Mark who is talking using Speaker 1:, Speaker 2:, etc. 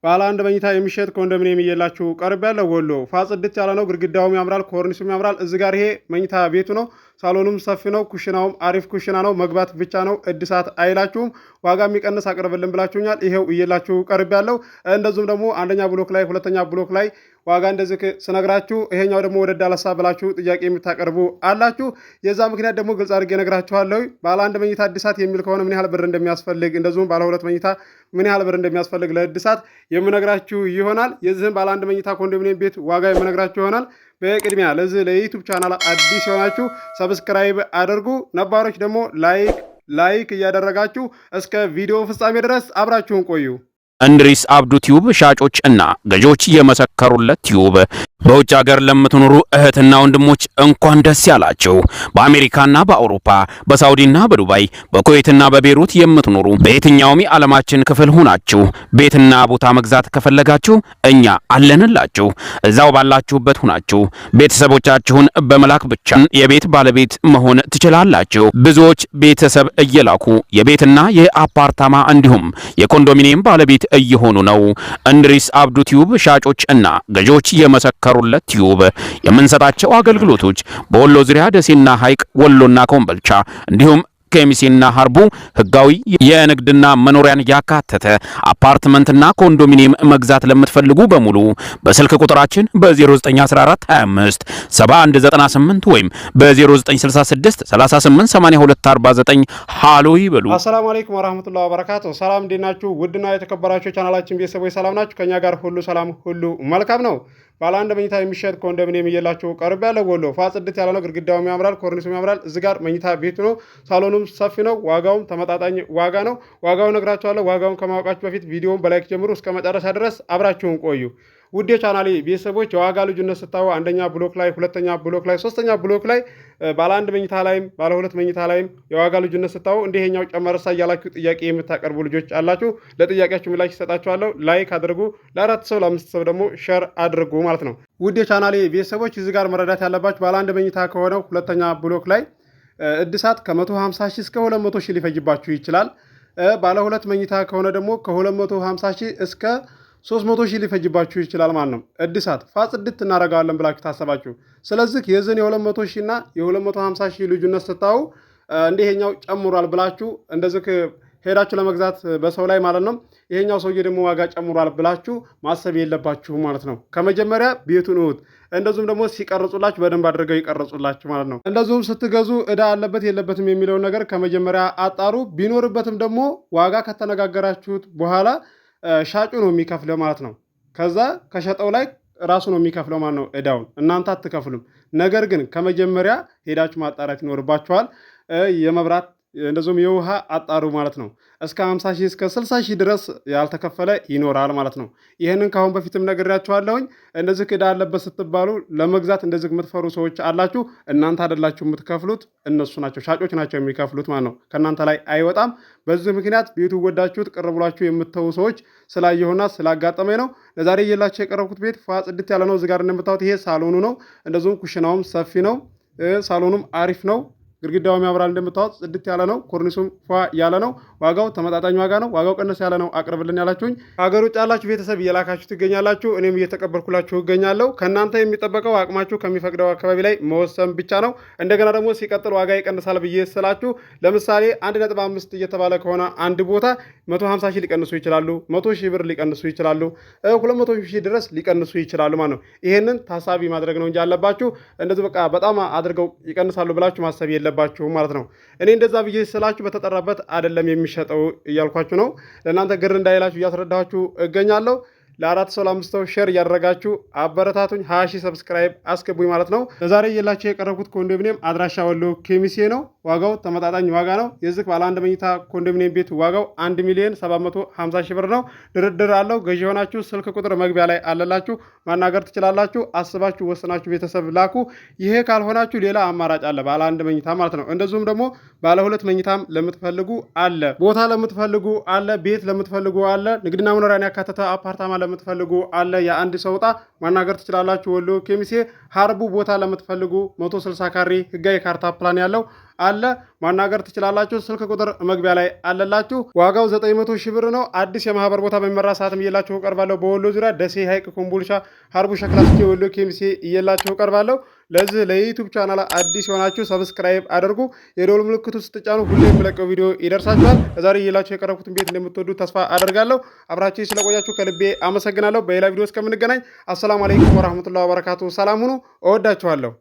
Speaker 1: ባለ አንድ መኝታ የሚሸጥ ኮንዶሚኒየም እየላችሁ ቀርብ ያለው ወሎ ፋጽድት ያለ ነው። ግድግዳውም ያምራል፣ ኮርኒሱም ያምራል። እዚህ ጋር ይሄ መኝታ ቤቱ ነው። ሳሎኑም ሰፊ ነው። ኩሽናውም አሪፍ ኩሽና ነው። መግባት ብቻ ነው። እድሳት አይላችሁም። ዋጋ የሚቀንስ አቅርብልን ብላችሁኛል። ይሄው እየላችሁ ቀርብ ያለው። እንደዚሁም ደግሞ አንደኛ ብሎክ ላይ ሁለተኛ ብሎክ ላይ ዋጋ እንደዚህ ስነግራችሁ ይሄኛው ደግሞ ወደ ዳለሳ ብላችሁ ጥያቄ የምታቀርቡ አላችሁ። የዛ ምክንያት ደግሞ ግልጽ አድርጌ ነግራችኋለሁ። ባለ አንድ መኝታ እድሳት የሚል ከሆነ ምን ያህል ብር እንደሚያስፈልግ እንደዚሁም ባለ ሁለት መኝታ ምን ያህል ብር እንደሚያስፈልግ ለእድሳት የምነግራችሁ ይሆናል። የዚህን ባለ አንድ መኝታ ኮንዶሚኒየም ቤት ዋጋ የምነግራችሁ ይሆናል። በቅድሚያ ለዚህ ለዩቲዩብ ቻናል አዲስ የሆናችሁ ሰብስክራይብ አድርጉ። ነባሮች ደግሞ ላይክ እያደረጋችሁ እስከ ቪዲዮ ፍጻሜ ድረስ አብራችሁን ቆዩ።
Speaker 2: እንድሪስ አብዱ ቲዩብ ሻጮች እና ገዢዎች የመሰከሩለት ቲዩብ በውጭ ሀገር ለምትኖሩ እህትና ወንድሞች እንኳን ደስ ያላችሁ። በአሜሪካና በአውሮፓ በሳውዲና በዱባይ በኩዌትና በቤሩት የምትኖሩ በየትኛውም የዓለማችን ክፍል ሆናችሁ ቤትና ቦታ መግዛት ከፈለጋችሁ እኛ አለንላችሁ። እዛው ባላችሁበት ሆናችሁ ቤተሰቦቻችሁን በመላክ ብቻ የቤት ባለቤት መሆን ትችላላችሁ። ብዙዎች ቤተሰብ እየላኩ የቤትና የአፓርታማ እንዲሁም የኮንዶሚኒየም ባለቤት እየሆኑ ነው። እንድሪስ አብዱ ቲዩብ ሻጮች እና ገዢዎች የመሰከሩለት ቲዩብ የምንሰጣቸው አገልግሎቶች በወሎ ዙሪያ ደሴና ሐይቅ፣ ወሎና ኮምቦልቻ እንዲሁም ከሚሴና ሀርቡ ህጋዊ የንግድና መኖሪያን ያካተተ አፓርትመንትና ኮንዶሚኒየም መግዛት ለምትፈልጉ በሙሉ በስልክ ቁጥራችን በ0914257198 ወይም በ0966388249 ሃሎ ይበሉ።
Speaker 1: አሰላሙ አለይኩም ወራህመቱላሂ ወበረካቱ። ሰላም እንዴት ናችሁ? ውድና የተከበራችሁ ቻናላችን ቤተሰቦች ሰላም ናችሁ? ከኛ ጋር ሁሉ ሰላም ሁሉ መልካም ነው። ባለ አንድ መኝታ የሚሸጥ ኮንዶሚኒየም እየላችሁ ቀርብ ያለው ወሎ ፋጽድት ያለ ነው። ግድግዳውም ያምራል፣ ኮርኒሱም ያምራል። እዚህ ጋር መኝታ ቤቱ ነው። ሳሎኑም ሰፊ ነው። ዋጋውም ተመጣጣኝ ዋጋ ነው። ዋጋውን ነግራችኋለሁ። ዋጋውን ከማወቃችሁ በፊት ቪዲዮውን በላይክ ጀምሩ፣ እስከ መጨረሻ ድረስ አብራችሁን ቆዩ። ውድ የቻናሌ ቤተሰቦች የዋጋ ልዩነት ስታዩ አንደኛ ብሎክ ላይ፣ ሁለተኛ ብሎክ ላይ፣ ሶስተኛ ብሎክ ላይ ባለ አንድ መኝታ ላይም ባለ ሁለት መኝታ ላይም የዋጋ ልዩነት ስታዩ እንደኛው ጨመረሳ እያላችሁ ጥያቄ የምታቀርቡ ልጆች አላችሁ። ለጥያቄያችሁ ምላሽ ይሰጣችኋለሁ። ላይክ አድርጉ። ለአራት ሰው ለአምስት ሰው ደግሞ ሼር አድርጉ ማለት ነው። ውድ የቻናሌ ቤተሰቦች እዚህ ጋር መረዳት ያለባችሁ ባለ አንድ መኝታ ከሆነው ሁለተኛ ብሎክ ላይ እድሳት ከ150 ሺህ እስከ 200 ሺህ ሊፈጅባችሁ ይችላል። ባለ ሁለት መኝታ ከሆነ ደግሞ ከ250 ሺህ እስከ 300 ሺህ ሊፈጅባችሁ ይችላል ማለት ነው። እድሳት ፋጽድት እናደርጋለን ብላችሁ ታሰባችሁ። ስለዚህ የዝን የ200 ሺህ እና የ250 ሺህ ልዩነት ስታዩ እንደኛው ጨምሯል ብላችሁ እንደዚህ ሄዳችሁ ለመግዛት በሰው ላይ ማለት ነው ይሄኛው ሰውዬ ደግሞ ዋጋ ጨምሯል ብላችሁ ማሰብ የለባችሁ ማለት ነው። ከመጀመሪያ ቤቱን እዩት። እንደዚሁም ደግሞ ሲቀርጹላችሁ በደንብ አድርገው ይቀርጹላችሁ ማለት ነው። እንደዚሁም ስትገዙ ዕዳ አለበት የለበትም የሚለውን ነገር ከመጀመሪያ አጣሩ። ቢኖርበትም ደግሞ ዋጋ ከተነጋገራችሁት በኋላ ሻጩ ነው የሚከፍለው ማለት ነው። ከዛ ከሸጠው ላይ ራሱ ነው የሚከፍለው ማለት ነው። ዕዳውን እናንተ አትከፍሉም። ነገር ግን ከመጀመሪያ ሄዳችሁ ማጣራት ይኖርባችኋል። የመብራት እንደዚሁም የውሃ አጣሩ ማለት ነው። እስከ 50 ሺህ እስከ 60 ሺህ ድረስ ያልተከፈለ ይኖራል ማለት ነው። ይህንን ካሁን በፊትም ነግሬያችኋለሁኝ። እንደዚህ ዕዳ አለበት ስትባሉ ለመግዛት እንደዚህ የምትፈሩ ሰዎች አላችሁ። እናንተ አይደላችሁ የምትከፍሉት፣ እነሱ ናቸው፣ ሻጮች ናቸው የሚከፍሉት ማለት ነው። ከእናንተ ላይ አይወጣም። በዚህ ምክንያት ቤቱ ወዳችሁት ቅር ብሏችሁ የምትተዉ ሰዎች ስላየሁና ስላጋጠመኝ ነው ለዛሬ እየላችሁ የቀረብኩት። ቤት ጽድት ያለ ነው። እዚህ ጋር እንደምታዩት ይሄ ሳሎኑ ነው። እንደዚሁም ኩሽናውም ሰፊ ነው። ሳሎኑም አሪፍ ነው። ግድግዳውም ያምራል እንደምታዩት ጽድት ያለ ነው። ኮርኒሱም ፏ ያለ ነው። ዋጋው ተመጣጣኝ ዋጋ ነው። ዋጋው ቀነስ ያለ ነው አቅርብልን ያላችሁኝ ሀገር ውጭ ያላችሁ ቤተሰብ እየላካችሁ ትገኛላችሁ። እኔም እየተቀበልኩላችሁ እገኛለሁ። ከእናንተ የሚጠበቀው አቅማችሁ ከሚፈቅደው አካባቢ ላይ መወሰን ብቻ ነው። እንደገና ደግሞ ሲቀጥል ዋጋ ይቀንሳል ብዬ ስላችሁ ለምሳሌ 1.5 እየተባለ ከሆነ አንድ ቦታ 150 ሺህ ሊቀንሱ ይችላሉ። 100 ሺህ ብር ሊቀንሱ ይችላሉ። 200 ሺህ ድረስ ሊቀንሱ ይችላሉ ማለት ነው። ይሄንን ታሳቢ ማድረግ ነው እንጂ አለባችሁ እንደዚህ በቃ በጣም አድርገው ይቀንሳሉ ብላችሁ ማሰብ የለባችሁ ማለት ነው። እኔ እንደዛ ብዬ ስላችሁ በተጠራበት አይደለም የሚሸጠው እያልኳችሁ ነው። ለእናንተ ግር እንዳይላችሁ እያስረዳችሁ እገኛለሁ። ለአራት ሰው ለአምስት ሰው ሼር እያደረጋችሁ አበረታቱኝ። 20 ሺህ ሰብስክራይብ አስገቡኝ ማለት ነው። ለዛሬ እየላችሁ የቀረብኩት ኮንዶሚኒየም አድራሻ ወሎ ኬሚሴ ነው። ዋጋው ተመጣጣኝ ዋጋ ነው። የዚህ ባለ አንድ መኝታ ኮንዶሚኒየም ቤት ዋጋው 1,750,000 ብር ነው። ድርድር አለው። ገዢ የሆናችሁ ስልክ ቁጥር መግቢያ ላይ አለላችሁ፣ ማናገር ትችላላችሁ። አስባችሁ ወስናችሁ ቤተሰብ ላኩ። ይሄ ካልሆናችሁ ሌላ አማራጭ አለ፣ ባለ አንድ መኝታ ማለት ነው። እንደዚሁም ደግሞ ባለ ሁለት መኝታም ለምትፈልጉ አለ፣ ቦታ ለምትፈልጉ አለ፣ ቤት ለምትፈልጉ አለ፣ ንግድና መኖሪያን ያካተተ አፓርታማ ለምትፈልጉ አለ የአንድ ሰው ዕጣ ማናገር ትችላላችሁ። ወሎ ኬሚሴ ሀርቡ ቦታ ለምትፈልጉ 160 ካሬ ህጋዊ ካርታ ፕላን ያለው አለ ማናገር ትችላላችሁ። ስልክ ቁጥር መግቢያ ላይ አለላችሁ። ዋጋው 900 ሺህ ብር ነው። አዲስ የማህበር ቦታ በሚመራ ሰዓትም እየላችሁ ቀርባለሁ። በወሎ ዙሪያ ደሴ፣ ሀይቅ፣ ኮምቦልቻ፣ ሀርቡ ሸክላ ስቴ፣ ወሎ ኬሚሴ እየላችሁ ቀርባለሁ። ለዚህ ለዩቲዩብ ቻናል አዲስ የሆናችሁ ሰብስክራይብ አድርጉ። የደወል ምልክቱ ስትጫኑ ሁሌ የምለቀው ቪዲዮ ይደርሳችኋል። ዛሬ እየላችሁ የቀረብኩትን ቤት እንደምትወዱ ተስፋ አደርጋለሁ። አብራችሁ ስለቆያችሁ ከልቤ አመሰግናለሁ። በሌላ ቪዲዮ እስከምንገናኝ አሰላሙ አለይኩም ወራህመቱላሂ ወበረካቱ። ሰላም ሁኑ። እወዳችኋለሁ።